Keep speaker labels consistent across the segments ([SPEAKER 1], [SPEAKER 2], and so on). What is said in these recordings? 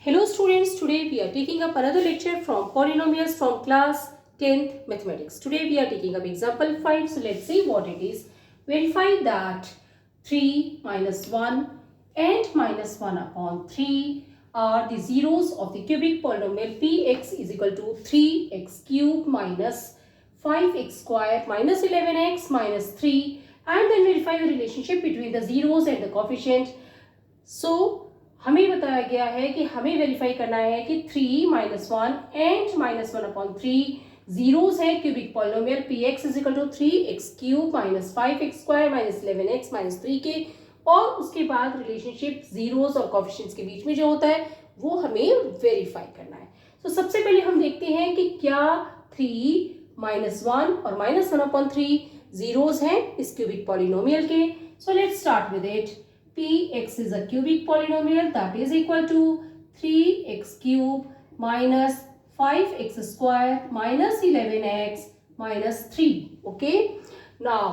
[SPEAKER 1] Hello students, today we are taking up another lecture from polynomials from class 10th mathematics. Today we are taking up example 5. So let's see what it is. Verify that 3 minus 1 and minus 1 upon 3 are the zeros of the cubic polynomial px is equal to 3x cube minus 5x square minus 11x minus 3, and then verify the relationship between the zeros and the coefficient. So हमें बताया गया है कि हमें verify करना है कि 3 minus 1 and minus 1 upon 3 zeros है cubic polynomial p x is equal to 3x cube minus 5x square minus 11x minus 3 के, और उसके बाद रिलेशनशिप जीरोस और कोएफिशिएंट्स के बीच में जो होता है वो हमें वेरीफाई करना है. तो सबसे पहले हम देखते हैं कि क्या 3 माइनस 1 और माइनस 1 अपॉन 3 जीरोस हैं इस क्यूबिक पॉलिनोमियल के. So let's start with it. Px is a cubic polynomial that is equal to 3x cube minus 5x square minus 11x minus 3. Okay? Now,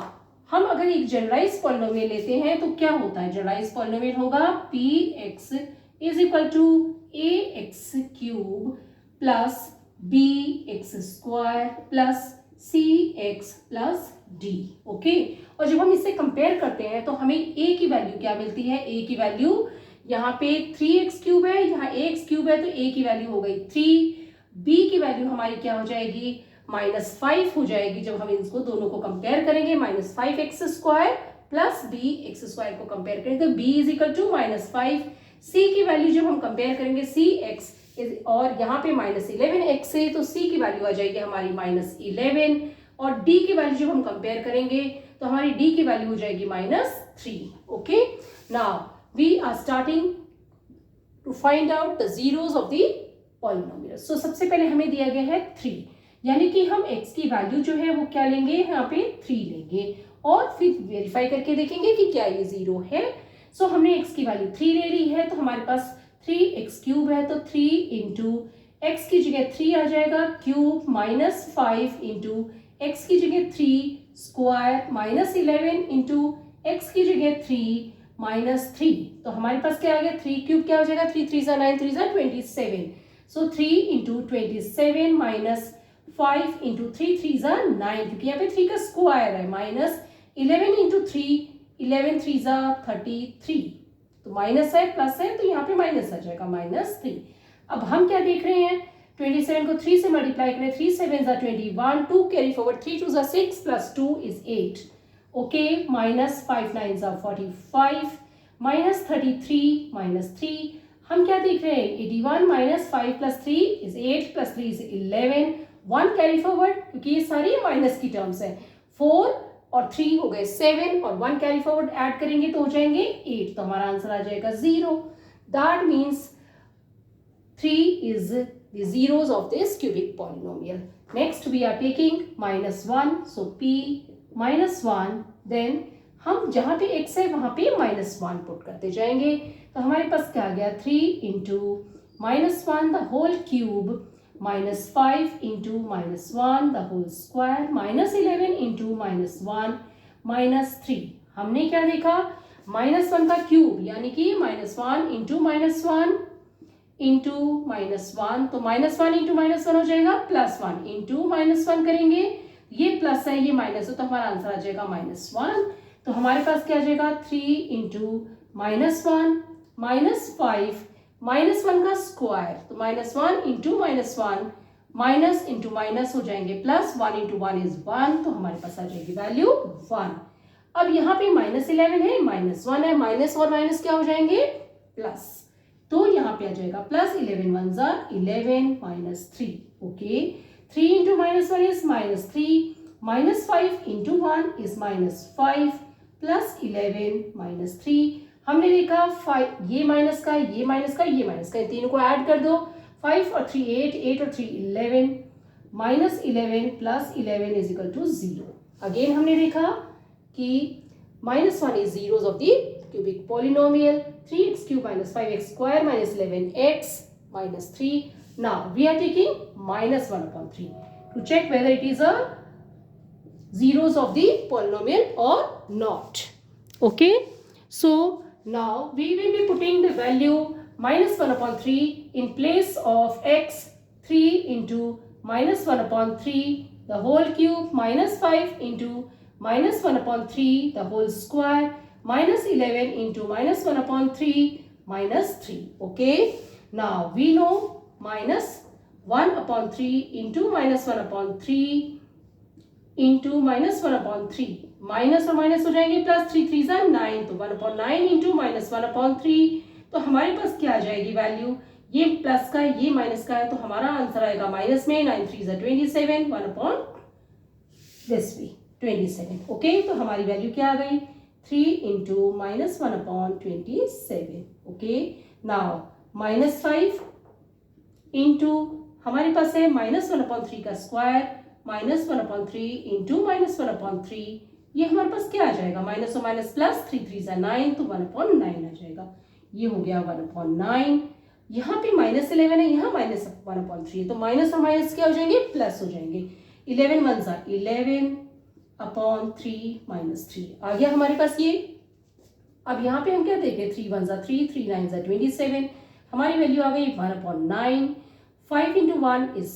[SPEAKER 1] हम अगर एक जनरलाइज पॉलिनोमियल लेते हैं तो क्या होता है? जनरलाइज पॉलिनोमियल होगा Px is equal to ax cube plus bx square plus cx plus d. Okay, और जब हम इससे कंपेयर करते हैं तो हमें a की वैल्यू क्या मिलती है? a की वैल्यू यहाँ पे 3x क्यूब है, यहाँ ax क्यूब है, तो a की वैल्यू हो गई 3. b की वैल्यू हमारी क्या हो जाएगी? -5 हो जाएगी. जब हम इसको दोनों को कंपेयर करेंगे -5x square plus bx square को कंपेयर करेंगे तो b is equal to -5. c की वैल्यू जब हम कंपेयर करेंगे cx और यहाँ पे -11x है तो c की वैल्यू आ जाएगी हमारी -11, और d की वैल्यू जब हम कंपेयर करेंगे तो हमारी d की वैल्यू हो जाएगी -3. Okay, now we are starting to find out the zeros of the polynomial. So सबसे पहले हमें दिया गया है 3, यानी कि हम x की वैल्यू जो है वो क्या लेंगे? यहाँ पे 3 लेंगे और फिर वेरीफाई करके देखेंगे कि क्या ये जीरो है. सो हमने x की वैल्यू 3 ले ली है तो हमारे पास 3x क्यूब है तो 3 इंटू एक्स की जगह 3 आ जाएगा क्यूब माइनस 5 इंटू एक्स की जगह 3 स्क्वायर माइनस 11 इंटू एक्स की जगह 3 माइनस 3. तो हमारे पास क्या आ गया? 3 क्यूब क्या हो जाएगा? 3 3 जा 9 3 जा 27. सो 3 इंटू 27 माइनस 5 इंटू 3 3 जा 9, क्योंकि यहाँ पे 3 का स्क्वायर है, माइनस 11 इंटू 3 11 3 जा 33. तो माइनस है प्लस है तो यहाँ पे माइनस आ जाएगा -3. अब हम क्या देख रहे हैं? 27 को 3 से मल्टीप्लाई करें, 3 7 जा 21, 2 कैरी फॉरवर्ड, 3 2 जा 6 प्लस 2 इज 8. ओके, माइनस 5 9 जा 45 माइनस 33 माइनस 3. हम क्या देख रहे हैं? 81 minus 5 plus 3 is 8 plus 3 is 11, 1 carry forward क्योंकि ये सारी माइनस की टर्म्स है. 4 और 3 हो गए 7 और 1 कैरी फॉरवर्ड ऐड करेंगे तो हो जाएंगे 8. तो हमारा आंसर आ जाएगा 0. That means 3 is the zeros of this cubic polynomial. Next we are taking -1. So p -1, then हम जहाँ पे x है वहाँ पे -1 पुट करते जाएंगे तो हमारे पास क्या आ गया? 3 into -1 the whole cube -5 into -1 the whole square -11 into -1 -3. हमने क्या देखा? -1 का क्यूब यानी कि -1 इंटू -1 इंटू -1, तो -1 इंटू -1 हो जाएगा +1 इंटू -1 करेंगे, ये प्लस है ये माइनस है तो हमारा आंसर आ जाएगा -1. तो हमारे पास क्या आ जाएगा? 3 इंटू -1 -5 -1 का स्क्वायर, तो -1 इंटू -1 माइनस इंटू माइनस हो जाएंगे प्लस, 1 इंटू 1 इज 1, तो हमारे पास आ जाएगी वैल्यू 1. अब यहाँ पे -11 है, -1 है, माइनस और माइनस क्या हो जाएंगे? प्लस, तो यहाँ पे आ जाएगा प्लस 11 1 जा 11 -3. Okay, 3 into -1 is -3, -5 into 1 is -5 plus 11 -3. हमने देखा 5 ये माइनस का ये माइनस का ये माइनस का, इन तीनों को ऐड कर दो. 5 और 3 8, 8 और 3 11, -11 plus 11 is equal to 0. Again हमने देखा कि -1 is zeros of the cubic polynomial. 3x cube minus 5x square minus 11x minus 3. Now we are taking -1 upon 3 to check whether it is a zeros of the polynomial or not. Okay, so now we will be putting the value minus 1 upon 3 in place of x, 3 into minus 1 upon 3 the whole cube minus 5 into minus 1 upon 3 the whole square minus 11 into minus 1 upon 3 minus 3. Okay. Now we know minus 1 upon 3 into minus 1 upon 3 into minus 1 upon 3 minus और minus हो जाएंगे plus 3 3 जा 9 तो 1 upon 9 into minus 1 upon 3 तो हमारे पास क्या आ जाएगी value ये प्लस का ये माइनस का है तो हमारा आंसर आएगा माइनस में 9 3 जा 27 1 upon दिस भी 27. ओके तो हमारी वैल्यू क्या आ गई 3 into minus 1 upon 27. Okay now minus 5 into हमारे पास है माइनस 1 upon 3 का square minus 1 upon 3 into minus 1 upon 3 ये हमारे पास क्या आ जाएगा माइनस और माइनस प्लस 3 3 जा 9 तो 1 upon 9 आ जाएगा. ये हो गया 1 upon 9. यहाँ पे माइनस 11 है यहाँ माइनस 1 upon 3 है तो माइनस और माइनस क्या हो जाएंगे प्लस हो जाएंगे 11 1 जा 11 upon 3 माइनस 3 आ गया हमारे पास ये. अब यहाँ पे हम क्या देखें 3 1 जा 3 3 9 जा 27 हमारी वैल्यू आ गई 1 upon 9. 5 into 1 is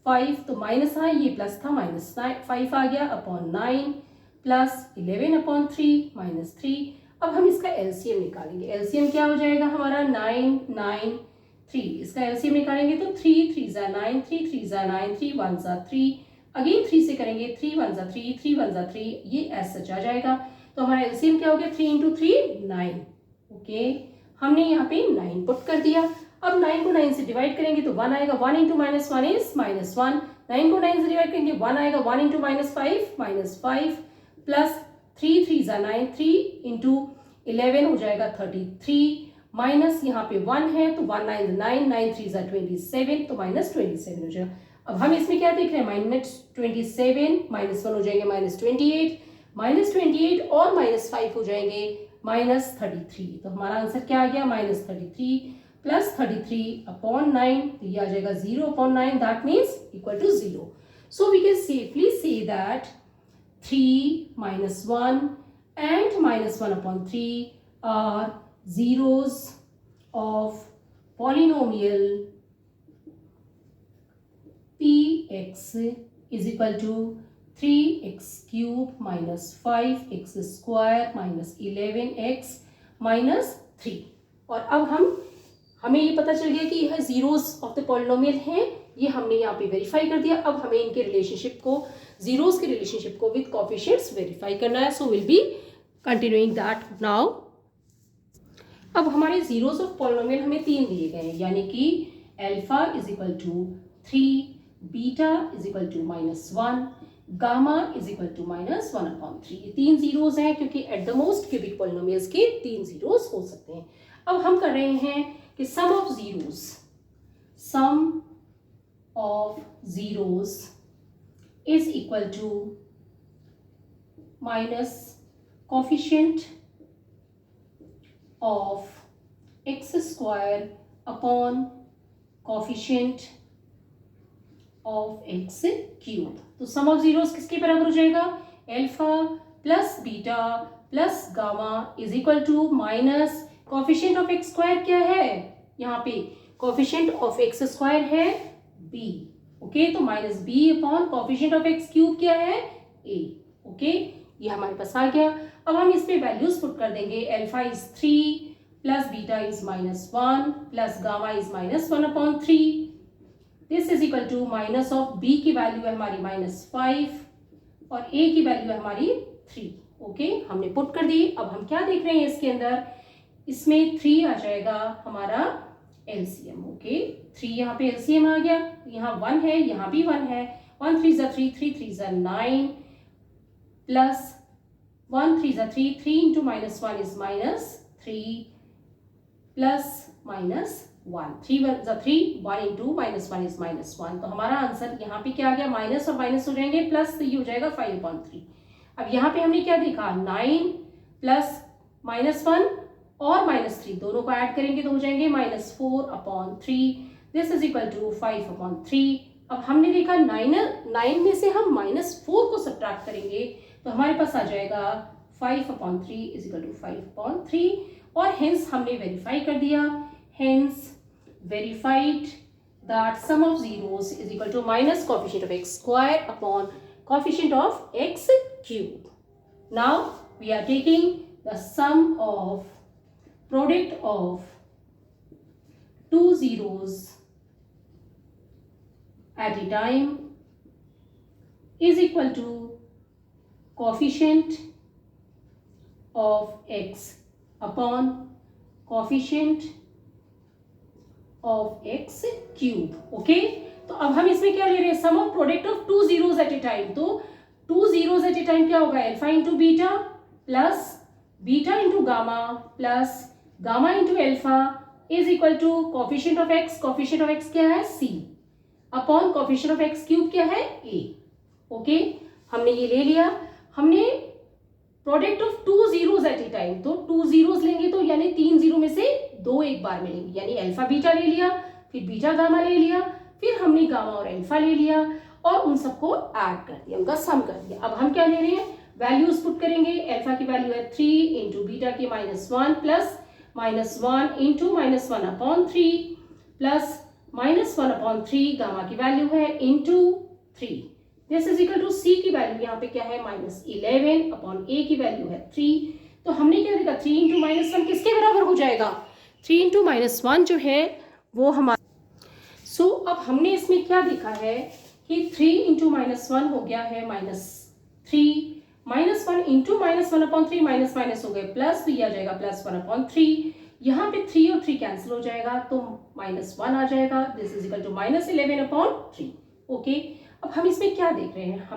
[SPEAKER 1] 5 तो माइनस है ये प्लस था माइनस 5 आ गया अपॉन 9 प्लस 11 अपॉन 3 माइनस 3. अब हम इसका एलसीएम निकालेंगे. एलसीएम क्या हो जाएगा हमारा 9 9 3 इसका एलसीएम निकालेंगे तो 3 3 जा 9 3 3 जा 9 3 1 जा 3 अगेन 3 से करेंगे 3 1 जा 3 3 1 जा 3 ये ऐसा सच आ जाएगा तो हमारा एलसीएम क्या हो गया 3 into 3 9. ओके हमने यहाँ पे 9 पुट कर दिया. अब 9 को 9 से डिवाइड करेंगे तो 1 आएगा 1 इंटू माइनस 1 इज माइनस 1. 9 को 9 से डिवाइड करेंगे 1 आएगा 1 इंटू माइनस 5 माइनस 5 प्लस 3 3 जा 9 3 इंटू 11 हो जाएगा 33 माइनस यहाँ पे 1 है तो 1 9 9 9 3 जा 27 तो माइनस 27 हो जाएगा. अब हम इसमें क्या देख रहे हैं माइनस 27 माइनस 1 हो जाएंगे माइनस 28 और माइनस 5 हो जाएंगे माइनस 33 तो हमारा आंसर क्या आ गया माइनस 33 प्लस 33 अपॉन 9 तो ये आ जाएगा 0 upon 9 that means equal to 0. So we can safely say that 3 minus 1 and minus 1 upon 3 are zeros of polynomial px is equal to 3x cube minus 5x square minus 11x minus 3. और अब हमें ये पता चल गया कि यह zeros of the polynomial हैं. ये हमने यहाँ पे वेरीफाई कर दिया. अब हमें इनके रिलेशनशिप को जीरोस के रिलेशनशिप को विद कोएफिशिएंट्स वेरीफाई करना है. So will be continuing that now. अब हमारे जीरोस ऑफ पॉलिनोमियल हमें 3 दिए गए हैं यानी कि alpha is equal to 3 beta is equal to -1 gamma is equal to -1 upon 3. ये 3 जीरोस हैं क्योंकि at the most cubic polynomials के 3 जीरोस हो सकते हैं. अब हम कर रहे हैं कि sum of zeros is equal to minus coefficient of x square upon coefficient of x cube. तो सम ऑफ जीरोस किसके बराबर हो जाएगा alpha plus beta plus gamma is equal to minus coefficient of x square क्या है यहाँ पे coefficient of x square है b. ओके तो minus b upon coefficient of x cube क्या है a. ओके ये हमारे पास आ गया. अब हम इस पे वैल्यूज पुट कर देंगे. Alpha is 3 plus beta is -1 plus gamma is -1 upon 3. This is equal to minus of b की वैल्यू है हमारी -5 और a की वैल्यू है हमारी 3. ओके हमने पुट कर दी. अब हम क्या देख रहे हैं इसके अंदर इसमें 3 आ जाएगा हमारा एलसीएम. ओके 3 यहाँ पे एलसीएम आ गया. यहाँ 1 है यहाँ भी 1 है. 1 3 जा 3 3 3 जा 9 प्लस 1 3 जा 3 3 इंटू -1 इज -3 प्लस -1 3 1 जा 3 1 इंटू -1 इज -1. तो हमारा आंसर यहाँ पे क्या आ गया माइनस और माइनस हो जाएंगे प्लस तो ये हो जाएगा 5/3. अब यहाँ पे हमने क्या देखा 9 प्लस -1 और -3 दोनों को ऐड करेंगे तो हो जाएंगे -4/3. This is equal to 5/3. अब हमने देखा 9 में से हम -4 को सब्ट्रैक्ट करेंगे तो हमारे पास आ जाएगा 5/3 इज इक्वल टू 5/3. और हेंस हमने वेरीफाई कर दिया, hence verified that sum of zeros is equal to minus coefficient of x square upon coefficient of x cube. Now we are taking the sum of product of two zeros at a time is equal to coefficient of x upon coefficient of x cube. Okay, तो अब हम इसमें क्या ले रहे हैं, sum of product of two zeros at a time. तो two zeros at a time क्या होगा, alpha into beta plus beta into gamma plus gamma into alpha is equal to coefficient of x. Coefficient of x क्या है, c upon coefficient of x cube क्या है, a. Okay, हमने ये ले लिया. हमने product of two zeros at a time, तो टू जीरोस लेंगे तो यानी तीन जीरो में से दो एक बार मिलेंगे, यानी अल्फा बीटा ले लिया, फिर बीटा गामा ले लिया, फिर हमने गामा और अल्फा ले लिया और उन सबको ऐड कर दिया, उनका सम कर दिया. अब हम क्या ले रहे हैं, वैल्यूज पुट करेंगे. अल्फा की वैल्यू है 3 इंटू बीटा की -1 plus -1 into -1 upon 3 plus -1 upon 3. Gamma की वैल्यू है into 3. This is equal to c की वैल्यू यहाँ पे क्या है, -11 अपॉन ए की वैल्यू है 3. तो हमने क्या देखा, 3 इंटू -1 किसके बराबर हो जाएगा, 3 इंटू -1 जो है वो हमारा. सो अब हमने इसमें क्या देखा है कि 3 इंटू -1 हो गया है -3, -1 इंटू -1 अपॉन 3 माइनस माइनस हो गए प्लस, तो ये आ जाएगा +1 अपॉन 3. यहाँ पे 3 और 3 कैंसिल हो जाएगा तो -1 आ जाएगा. This is equal to -11 upon 3. Okay, अब हम इसमें क्या देख रहे हैं,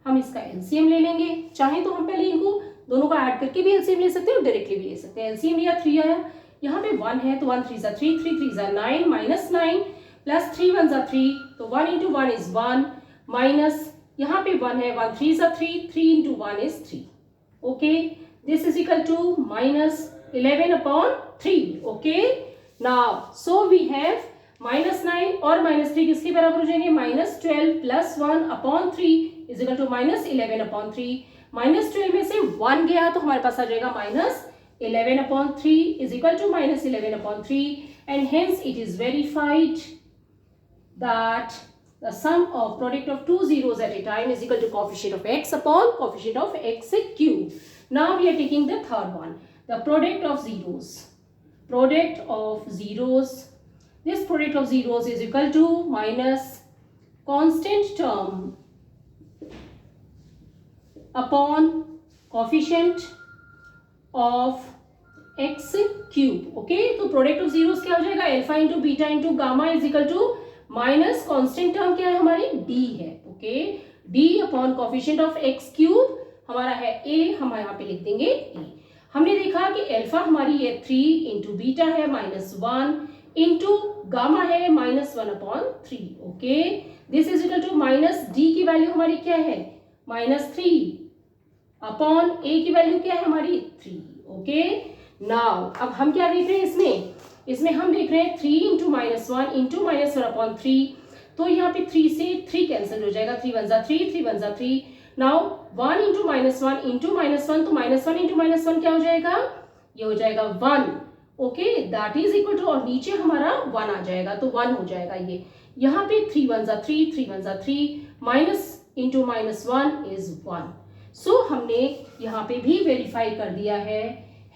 [SPEAKER 1] हम इसका एलसीएम ले लेंगे. चाहे तो हम पहले इनको दोनों का ऐड करके भी एलसीएम ले सकते हैं और डायरेक्टली भी ले सकते हैं. एलसीएम लिया 3 आया, यहाँ पे 1 है तो 1 3 ज़ा 3, 3 3 ज़ा 9 -9 प्लस 3 1 ज़ा 3, तो 1 इंटू 1 इज 1 माइनस यहाँ पे 1 है, 1 3 ज़ा 3, 3 into 1 is 3. Okay, this is equal to -11 upon 3. Okay, now so we have -9 और -3 किसके बराबर हो जाएंगे, -12 plus 1 upon 3 is equal to -11 upon 3. -12 में से 1 गया तो हमारे पास आ जाएगा -11 upon 3 is equal to -11 upon 3. And hence it is verified that the sum of product of two zeros at a time is equal to coefficient of x upon coefficient of x cube. Now we are taking the third one, the product of zeros. Product of zeros. This product of zeros is equal to minus constant term upon coefficient of x cube. Okay, तो product of zeros क्या हो जाएगा, alpha into beta into gamma is equal to minus constant term क्या है हमारी, d है. Okay, d upon coefficient of x cube हमारा है a, हम यहाँ पे लिख देंगे a. हमने देखा कि अल्फा हमारी है 3 इंटू बीटा है -1 इंटू गामा है -1 upon 3. Okay, this is equal to minus d की वैल्यू हमारी क्या है, -3 अपॉन a की वैल्यू क्या है हमारी 3. ओके, नाउ अब हम क्या देख रहे हैं इसमें हम देख रहे हैं 3 इंटू -1 इंटू -1 अपॉन 3. तो यहाँ पे 3 से 3 कैंसिल हो जाएगा, 3 1 ज़ा 3, 3 1 ज़ा 3. नाउ 1 इंटू -1 इंटू -1, तो -1 इंटू -1 क्या हो जाएगा, ये हो जाएगा 1. Okay, that is equal to, और नीचे हमारा 1 आ जाएगा तो 1 हो जाएगा ये. यहाँ पे 3 1 ज़ा 3, 3 1 ज़ा 3, माइनस इंटू -1 इज 1. सो हमने यहाँ पे भी वेरीफाई कर दिया है,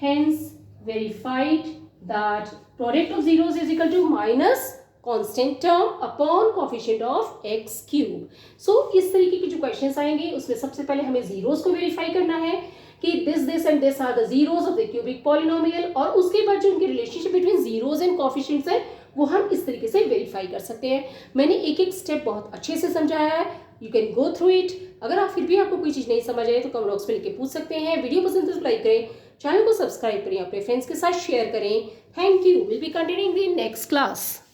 [SPEAKER 1] hence verified that product of zeros is equal to minus constant term upon coefficient of x cube. So इस तरीके की जो क्वेश्चंस आएंगे उसमें सबसे पहले हमें जीरोस को वेरीफाई करना है कि this and this are the zeros of the cubic polynomial, और उसके बाद जो उनकी relationship between zeros and coefficients है वो हम इस तरीके से वेरीफाई कर सकते हैं. मैंने एक एक स्टेप बहुत अच्छे से समझाया है, you can go through it. अगर आप फिर भी आपको कोई चीज़ नहीं समझ आए तो कमेंट बॉक्स में लिख के पूछ सकते हैं. वीडियो पसंद तो लाइक करें, चैनल को सब्सक्राइब करें, अपने फ्रेंड्स के साथ शेयर करें. Thank you. Will be continuing the next class.